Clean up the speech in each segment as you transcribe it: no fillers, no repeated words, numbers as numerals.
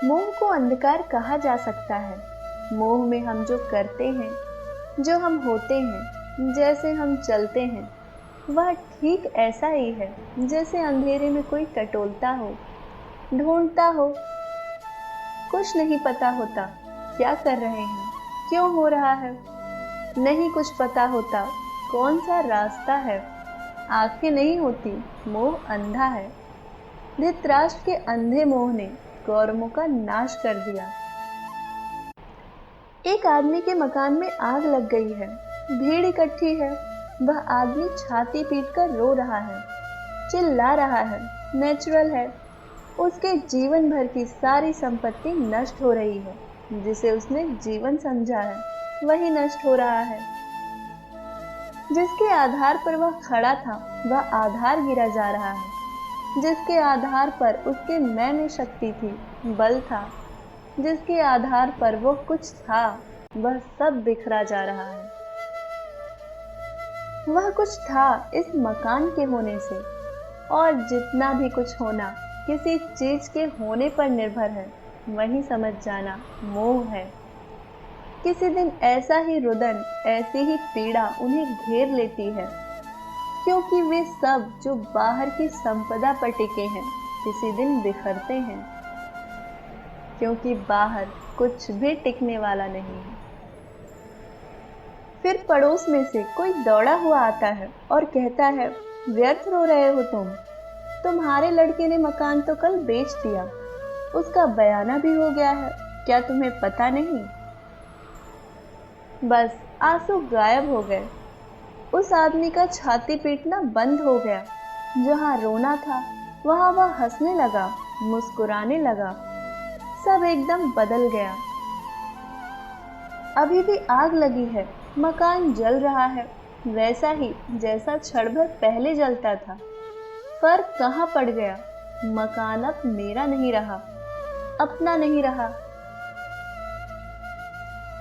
मोह को अंधकार कहा जा सकता है। मोह में हम जो करते हैं, जो हम होते हैं, जैसे हम चलते हैं, वह ठीक ऐसा ही है जैसे अंधेरे में कोई टटोलता हो, ढूंढता हो। कुछ नहीं पता होता क्या कर रहे हैं, क्यों हो रहा है। नहीं कुछ पता होता कौन सा रास्ता है। आंखें नहीं होती, मोह अंधा है। धृतराष्ट्र के अंधे मोह ने कौरवों का नाश कर दिया। एक आदमी के मकान में आग लग गई है। भीड़ इकट्ठी है। वह आदमी छाती पीटकर रो रहा है, चिल्ला रहा है। नेचुरल है। उसके जीवन भर की सारी संपत्ति नष्ट हो रही है। जिसे उसने जीवन समझा है, वही नष्ट हो रहा है। जिसके आधार पर वह खड़ा था, वह आधार गिरा जा रहा है। जिसके आधार पर उसके मैं में शक्ति थी, बल था, जिसके आधार पर वो कुछ था, वह सब बिखरा जा रहा है। वह कुछ था इस मकान के होने से, और जितना भी कुछ होना किसी चीज के होने पर निर्भर है, वही समझ जाना मोह है। किसी दिन ऐसा ही रुदन, ऐसी ही पीड़ा उन्हें घेर लेती है, क्योंकि वे सब जो बाहर की संपदा पर टिके हैं, किसी दिन बिखरते हैं। क्योंकि बाहर कुछ भी टिकने वाला नहीं है। फिर पड़ोस में से कोई दौड़ा हुआ आता है और कहता है, व्यर्थ रो रहे हो तुम। तुम्हारे लड़के ने मकान तो कल बेच दिया, उसका बयाना भी हो गया है, क्या तुम्हें पता नहीं। बस आंसू गायब हो गए। उस आदमी का छाती पीटना बंद हो गया। जहां रोना था, वहां वह हंसने लगा, मुस्कुराने लगा। सब एकदम बदल गया। अभी भी आग लगी है, मकान जल रहा है, वैसा ही जैसा क्षण भर पहले जलता था। फर्क कहाँ पड़ गया। मकान अब मेरा नहीं रहा, अपना नहीं रहा।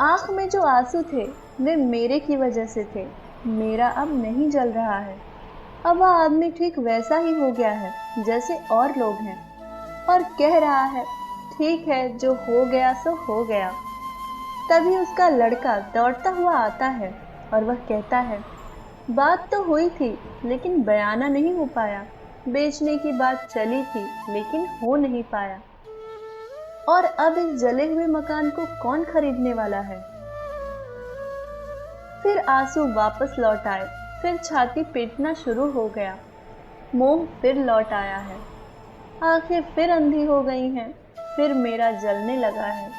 आंख में जो आंसू थे, वे मेरे की वजह से थे। मेरा अब नहीं जल रहा है। अब वह आदमी ठीक वैसा ही हो गया है जैसे और लोग हैं, और कह रहा है, ठीक है, जो हो गया सो हो गया। तभी उसका लड़का दौड़ता हुआ आता है और वह कहता है, बात तो हुई थी लेकिन बयाना नहीं हो पाया। बेचने की बात चली थी लेकिन हो नहीं पाया। और अब इस जले हुए मकान को कौन खरीदने वाला है। फिर आंसू वापस लौट आए। फिर छाती पीटना शुरू हो गया। मोह फिर लौट आया है। आंखें फिर अंधी हो गई हैं। फिर मेरा जलने लगा है।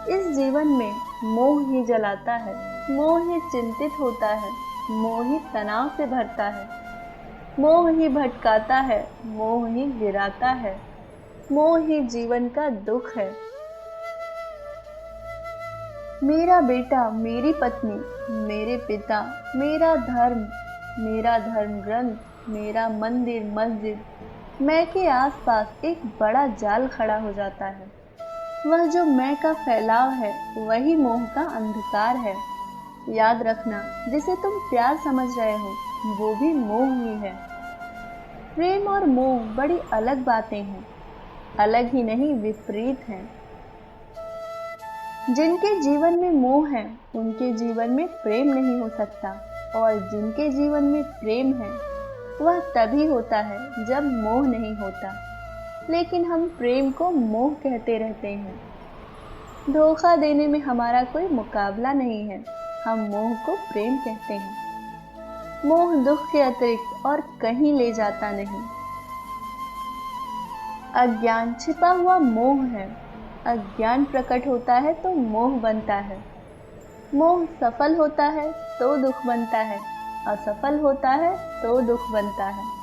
इस जीवन में मोह ही जलाता है, मोह ही चिंतित होता है, मोह ही तनाव से भरता है, मोह ही भटकाता है, मोह ही गिराता है, मोह ही जीवन का दुख है। मेरा बेटा, मेरी पत्नी, मेरे पिता, मेरा धर्म ग्रंथ, मेरा मंदिर मस्जिद, मैं के आसपास एक बड़ा जाल खड़ा हो जाता है। वह जो मैं का फैलाव है, वही मोह का अंधकार है। याद रखना, जिसे तुम प्यार समझ रहे हो, वो भी मोह ही है। प्रेम और मोह बड़ी अलग बातें हैं। अलग ही नहीं, विपरीत हैं। जिनके जीवन में मोह है, उनके जीवन में प्रेम नहीं हो सकता, और जिनके जीवन में प्रेम है, वह तभी होता है जब मोह नहीं होता। लेकिन हम प्रेम को मोह कहते रहते हैं। धोखा देने में हमारा कोई मुकाबला नहीं है। हम मोह को प्रेम कहते हैं। मोह दुख के अतिरिक्त और कहीं ले जाता नहीं। अज्ञान छिपा हुआ मोह है। अज्ञान प्रकट होता है तो मोह बनता है। मोह सफल होता है तो दुख बनता है, असफल होता है तो दुख बनता है।